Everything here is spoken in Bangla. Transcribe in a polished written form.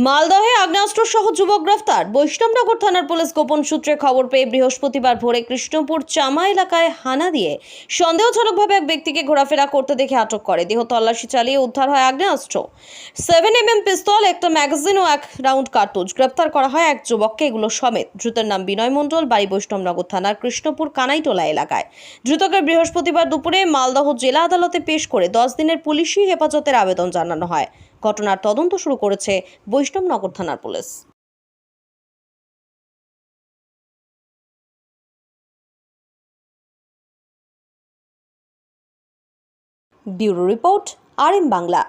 মালদহে আগ্নেয়াস্ত্র সহ যুবক গ্রেফতার। বৈষ্ণবনগর থানার পুলিশ গোপন সূত্রে খবর পেয়ে বৃহস্পতিবার ভোরে কৃষ্ণপুর চামা এলাকায় হানা দিয়ে সন্দেহজনকভাবে এক ব্যক্তিকে ঘোরাফেরা করতে দেখে আটক করে। দেহ তল্লাশি চালিয়ে উদ্ধার হয় আগ্নেয়াস্ত্র, 7mm পিস্তল, একটা ম্যাগাজিন ও 1 রাউন্ড কার্তুজ। গ্রেফতার করা হয় এক যুবককে এগুলো সমেত। ধৃতের নাম বিনয় মণ্ডল, বাড়ি বৈষ্ণবনগর থানার কৃষ্ণপুর কানাইটোলা এলাকায়। ধৃতকে বৃহস্পতিবার দুপুরে মালদহ জেলা আদালতে পেশ করে 10 দিনের পুলিশি হেফাজতের আবেদন জানানো হয়। ঘটনার তদন্ত শুরু করেছে বৈষ্ণবনগর থানার police. Bureau report, RM Bangla.